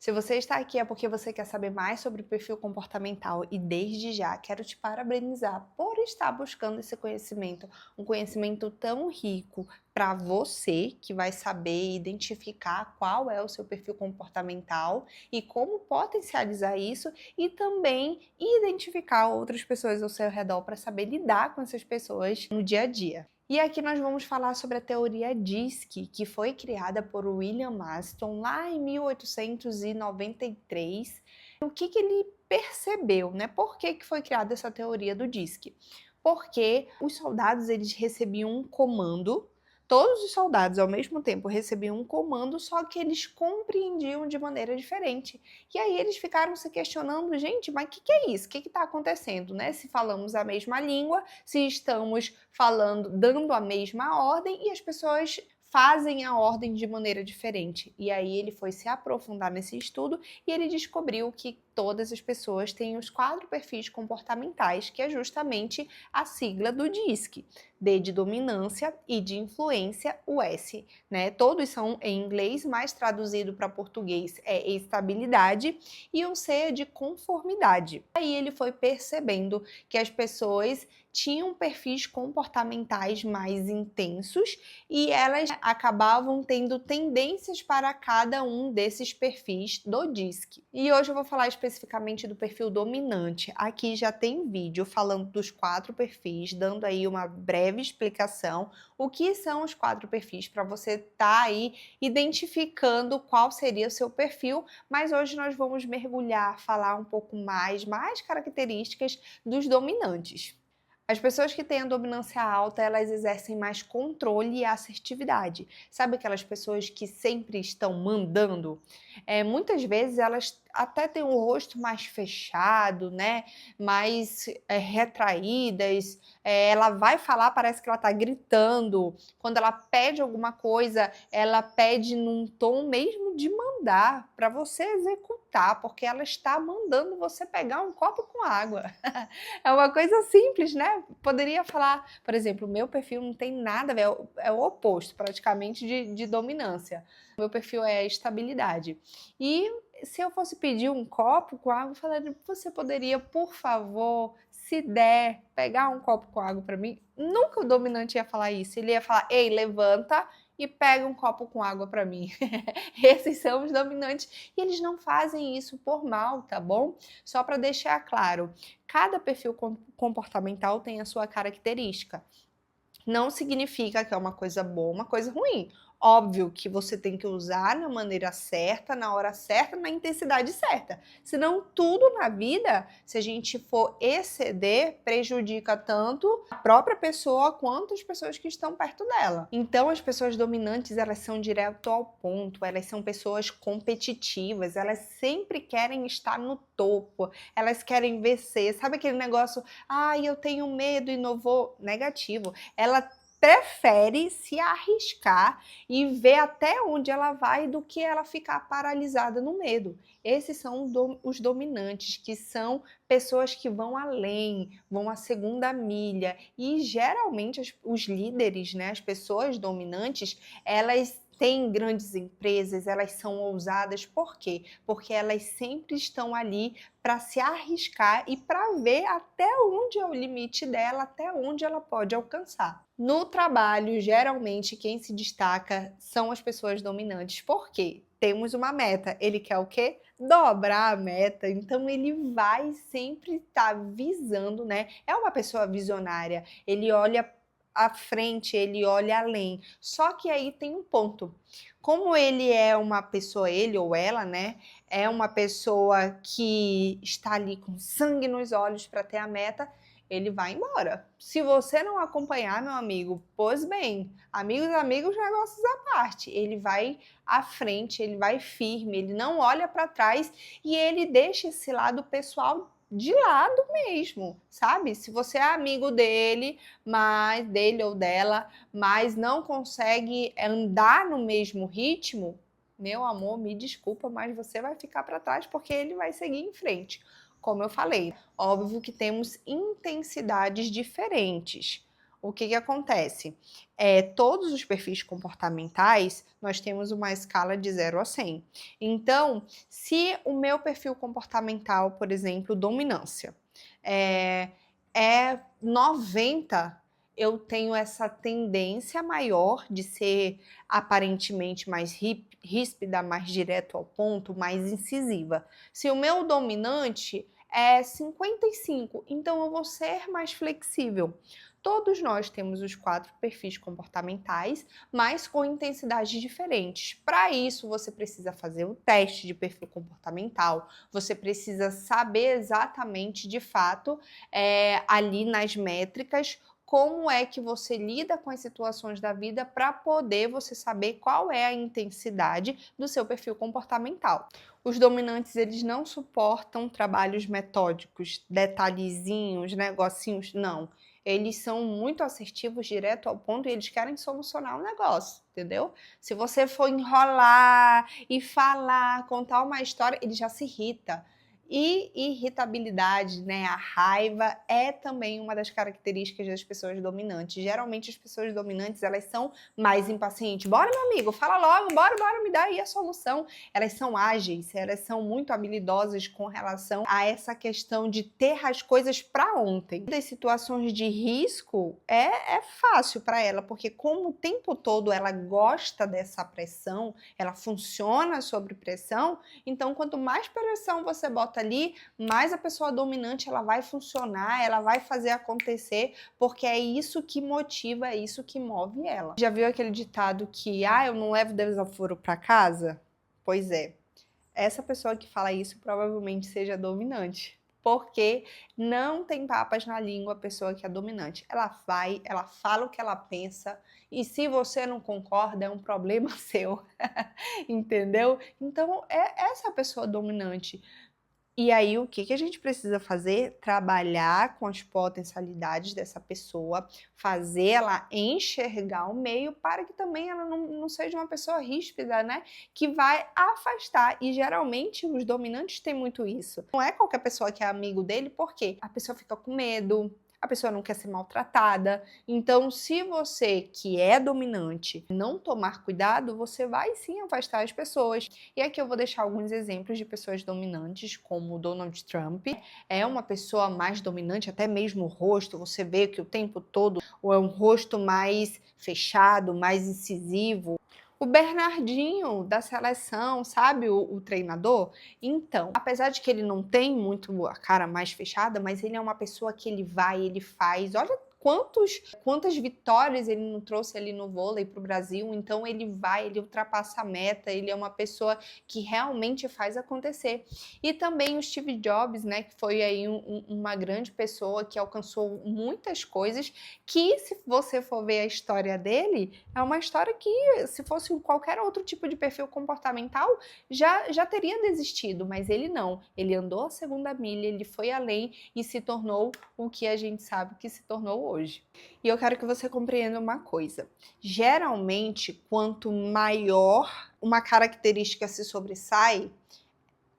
Se você está aqui é porque você quer saber mais sobre perfil comportamental e desde já quero te parabenizar por estar buscando esse conhecimento, um conhecimento tão rico para você que vai saber identificar qual é o seu perfil comportamental e como potencializar isso e também identificar outras pessoas ao seu redor para saber lidar com essas pessoas no dia a dia. E aqui nós vamos falar sobre a teoria DISC, que foi criada por William Marston lá em 1893. O que ele percebeu, né? Por que foi criada essa teoria do DISC? Porque os soldados eles recebiam um comando, todos os soldados ao mesmo tempo recebiam um comando, só que eles compreendiam de maneira diferente. E aí eles ficaram se questionando, gente, mas o que é isso? O que está acontecendo, né? Se falamos a mesma língua, se estamos falando, dando a mesma ordem e as pessoas fazem a ordem de maneira diferente. E aí ele foi se aprofundar nesse estudo e ele descobriu que todas as pessoas têm os 4 perfis comportamentais, que é justamente a sigla do DISC. D de dominância, I de influência, o S, né? Todos são em inglês, mas traduzido para português é estabilidade, e o C é de conformidade. Aí ele foi percebendo que as pessoas tinham perfis comportamentais mais intensos e elas acabavam tendo tendências para cada um desses perfis do DISC. E hoje eu vou falar especificamente do perfil dominante. Aqui já tem vídeo falando dos 4 perfis, dando aí uma breve explicação o que são os 4 perfis para você estar aí identificando qual seria o seu perfil, mas hoje nós vamos mergulhar, falar um pouco mais características dos dominantes. As pessoas que têm a dominância alta, elas exercem mais controle e assertividade. Sabe aquelas pessoas que sempre estão mandando? Muitas vezes elas até têm o rosto mais fechado, né? Mais retraídas. Ela vai falar, parece que ela está gritando. Quando ela pede alguma coisa, ela pede num tom mesmo de mandar para você executar, porque ela está mandando você pegar um copo com água. É uma coisa simples, né? Poderia falar, por exemplo, o meu perfil não tem nada a ver, é o oposto praticamente de dominância. O meu perfil é estabilidade. E se eu fosse pedir um copo com água, eu falaria, você poderia, por favor, se der, pegar um copo com água para mim? Nunca o dominante ia falar isso. Ele ia falar, ei, levanta e pega um copo com água para mim. Esses são os dominantes. E eles não fazem isso por mal, tá bom? Só para deixar claro, cada perfil comportamental tem a sua característica. Não significa que é uma coisa boa, uma coisa ruim. Óbvio que você tem que usar na maneira certa, na hora certa, na intensidade certa. Senão, tudo na vida, se a gente for exceder, prejudica tanto a própria pessoa quanto as pessoas que estão perto dela. Então, as pessoas dominantes, elas são direto ao ponto, elas são pessoas competitivas, elas sempre querem estar no topo, elas querem vencer. Sabe aquele negócio, eu tenho medo e não vou? Negativo. Ela prefere se arriscar e ver até onde ela vai do que ela ficar paralisada no medo. Esses são os dominantes, que são pessoas que vão além, vão a segunda milha. E geralmente os líderes, né, as pessoas dominantes, elas têm grandes empresas, elas são ousadas. Por quê? Porque elas sempre estão ali para se arriscar e para ver até onde é o limite dela, até onde ela pode alcançar. No trabalho, geralmente, quem se destaca são as pessoas dominantes. Por quê? Temos uma meta. Ele quer o quê? Dobrar a meta. Então, ele vai sempre estar visando, né? É uma pessoa visionária. Ele olha à frente, ele olha além. Só que aí tem um ponto. Como ele é uma pessoa, ele ou ela, né? É uma pessoa que está ali com sangue nos olhos para ter a meta, ele vai embora. Se você não acompanhar, meu amigo, pois bem, amigos, negócios à parte. Ele vai à frente, ele vai firme, ele não olha para trás e ele deixa esse lado pessoal de lado mesmo, sabe? Se você é amigo dele, mas dele ou dela, mas não consegue andar no mesmo ritmo, meu amor, me desculpa, mas você vai ficar para trás porque ele vai seguir em frente. Como eu falei, óbvio que temos intensidades diferentes. o que que acontece? Todos os perfis comportamentais, nós temos uma escala de 0 a 100. Então, se o meu perfil comportamental, por exemplo, dominância, é 90, eu tenho essa tendência maior de ser aparentemente mais ríspida, mais direto ao ponto, mais incisiva. Se o meu dominante é 55, então eu vou ser mais flexível. Todos nós temos os 4 perfis comportamentais, mas com intensidades diferentes. Para isso, você precisa fazer o teste de perfil comportamental, você precisa saber exatamente, de fato, ali nas métricas, como é que você lida com as situações da vida para poder você saber qual é a intensidade do seu perfil comportamental. Os dominantes, eles não suportam trabalhos metódicos, detalhezinhos, negocinhos, não. Eles são muito assertivos, direto ao ponto, e eles querem solucionar o negócio, entendeu? Se você for enrolar e falar, contar uma história, ele já se irrita. E irritabilidade, né, a raiva é também uma das características das pessoas dominantes. Geralmente as pessoas dominantes, elas são mais impacientes. Bora, meu amigo, fala logo, bora, me dá aí a solução. Elas são ágeis, elas são muito habilidosas com relação a essa questão de ter as coisas para ontem. Das situações de risco é fácil para ela, porque como o tempo todo ela gosta dessa pressão, ela funciona sob pressão, então quanto mais pressão você bota ali, mais a pessoa dominante ela vai funcionar, ela vai fazer acontecer, porque é isso que motiva, é isso que move ela. Já viu aquele ditado que, eu não levo desaforo para casa? Pois é, essa pessoa que fala isso provavelmente seja dominante. Porque não tem papas na língua a pessoa que é dominante. Ela vai, ela fala o que ela pensa, e se você não concorda, é um problema seu. Entendeu? Então, é essa a pessoa dominante. E aí, o que a gente precisa fazer? Trabalhar com as potencialidades dessa pessoa, fazer ela enxergar o meio para que também ela não seja uma pessoa ríspida, né? Que vai afastar. E geralmente os dominantes têm muito isso. Não é qualquer pessoa que é amigo dele, porque a pessoa fica com medo, a pessoa não quer ser maltratada. Então, se você que é dominante não tomar cuidado, você vai sim afastar as pessoas. E aqui eu vou deixar alguns exemplos de pessoas dominantes, como o Donald Trump. É uma pessoa mais dominante, até mesmo o rosto, você vê que o tempo todo é um rosto mais fechado, mais incisivo. O Bernardinho da seleção, sabe, o treinador? Então, apesar de que ele não tem muito a cara mais fechada, mas ele é uma pessoa que ele vai, ele faz. Olha quantas vitórias ele não trouxe ali no vôlei para o Brasil. Então ele vai, ele ultrapassa a meta, ele é uma pessoa que realmente faz acontecer. E também o Steve Jobs, né, que foi aí uma grande pessoa que alcançou muitas coisas, que se você for ver a história dele, é uma história que, se fosse qualquer outro tipo de perfil comportamental, já teria desistido, mas ele não. Ele andou a segunda milha, ele foi além e se tornou o que a gente sabe que se tornou hoje. E eu quero que você compreenda uma coisa. Geralmente, quanto maior uma característica se sobressai,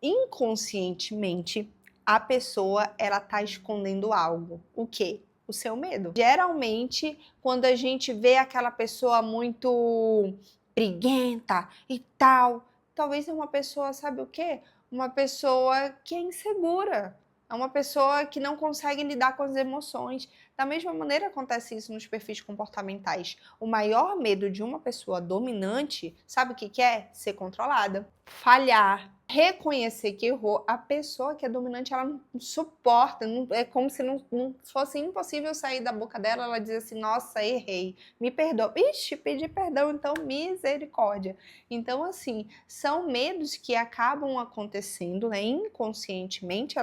inconscientemente, a pessoa ela tá escondendo algo. O quê? O seu medo. Geralmente, quando a gente vê aquela pessoa muito briguenta e tal, talvez é uma pessoa, sabe o quê? Uma pessoa que é insegura. É uma pessoa que não consegue lidar com as emoções. Da mesma maneira acontece isso nos perfis comportamentais. O maior medo de uma pessoa dominante, sabe o que é? Ser controlada, falhar, reconhecer que errou. A pessoa que é dominante, ela não suporta, é como se não fosse impossível sair da boca dela, ela diz assim, nossa, errei, me perdoa. Ixi, pedir perdão, então misericórdia. Então, assim, são medos que acabam acontecendo, né? Inconscientemente,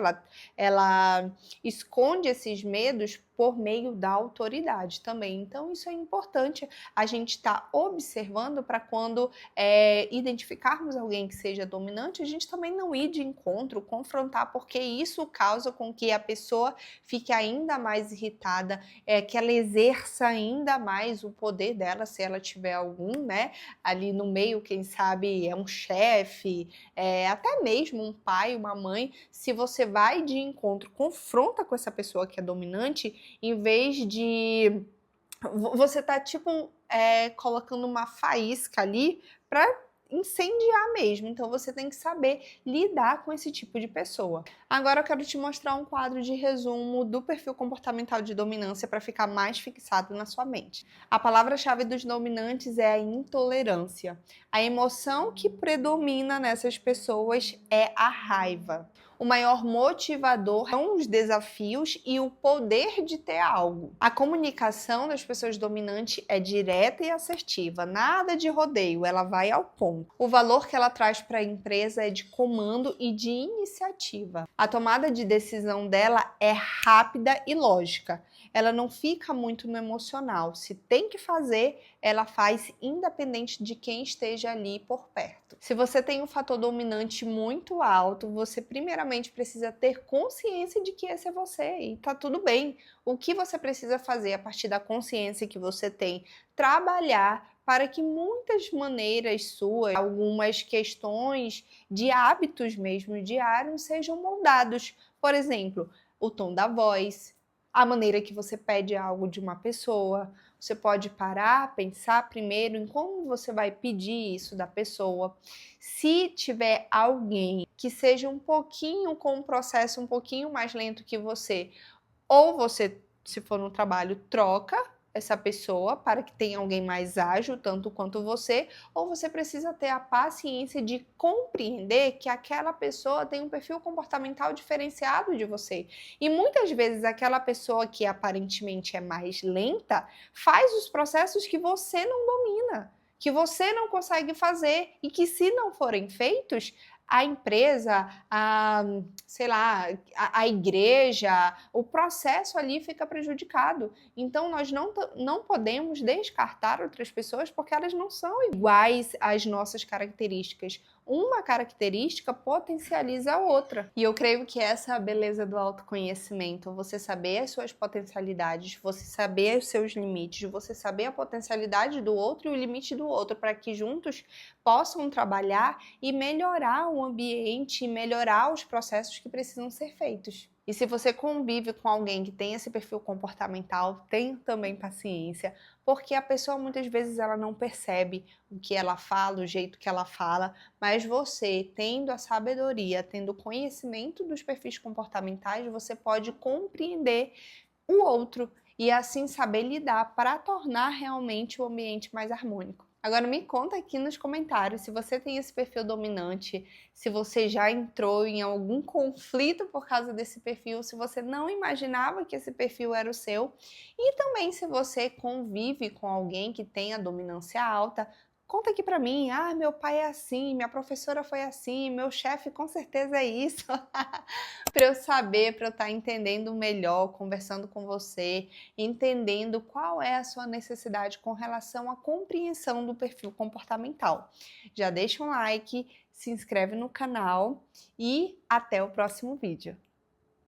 ela esconde esses medos por meio da autoridade também. Então, isso é importante a gente estar observando para quando identificarmos alguém que seja dominante, a gente também não ir de encontro, confrontar, porque isso causa com que a pessoa fique ainda mais irritada, que ela exerça ainda mais o poder dela, se ela tiver algum, né? Ali no meio, quem sabe, é um chefe, até mesmo um pai, uma mãe. Se você vai de encontro, confronta com essa pessoa que é dominante, em vez de Você tá tipo colocando uma faísca ali para incendiar mesmo. Então você tem que saber lidar com esse tipo de pessoa. Agora eu quero te mostrar um quadro de resumo do perfil comportamental de dominância para ficar mais fixado na sua mente. A palavra-chave dos dominantes é a intolerância. A emoção que predomina nessas pessoas é a raiva. O maior motivador são os desafios e o poder de ter algo. A comunicação das pessoas dominantes é direta e assertiva, nada de rodeio, ela vai ao ponto. O valor que ela traz para a empresa é de comando e de iniciativa. A tomada de decisão dela é rápida e lógica. Ela não fica muito no emocional. Se tem que fazer, ela faz independente de quem esteja ali por perto. Se você tem um fator dominante muito alto, você primeiramente precisa ter consciência de que esse é você e tá tudo bem. O que você precisa fazer a partir da consciência que você tem? Trabalhar para que muitas maneiras suas, algumas questões de hábitos mesmo diários sejam moldados. Por exemplo, o tom da voz, a maneira que você pede algo de uma pessoa. Você pode parar, pensar primeiro em como você vai pedir isso da pessoa. Se tiver alguém que seja um pouquinho com um processo um pouquinho mais lento que você, ou você, se for no trabalho, troca essa pessoa para que tenha alguém mais ágil, tanto quanto você, ou você precisa ter a paciência de compreender que aquela pessoa tem um perfil comportamental diferenciado de você. E muitas vezes aquela pessoa que aparentemente é mais lenta faz os processos que você não domina, que você não consegue fazer e que, se não forem feitos, a empresa, sei lá, a igreja, o processo ali fica prejudicado. Então, nós não podemos descartar outras pessoas porque elas não são iguais às nossas características. Uma característica potencializa a outra. E eu creio que essa é a beleza do autoconhecimento. Você saber as suas potencialidades, você saber os seus limites, você saber a potencialidade do outro e o limite do outro, para que juntos possam trabalhar e melhorar o ambiente, melhorar os processos que precisam ser feitos. E se você convive com alguém que tem esse perfil comportamental, tenha também paciência, porque a pessoa muitas vezes ela não percebe o que ela fala, o jeito que ela fala, mas você, tendo a sabedoria, tendo o conhecimento dos perfis comportamentais, você pode compreender o outro e assim saber lidar para tornar realmente o ambiente mais harmônico. Agora me conta aqui nos comentários se você tem esse perfil dominante, se você já entrou em algum conflito por causa desse perfil, se você não imaginava que esse perfil era o seu, e também se você convive com alguém que tem a dominância alta. Conta aqui pra mim, meu pai é assim, minha professora foi assim, meu chefe com certeza é isso. Para eu saber, para eu estar entendendo melhor, conversando com você, entendendo qual é a sua necessidade com relação à compreensão do perfil comportamental. Já deixa um like, se inscreve no canal e até o próximo vídeo.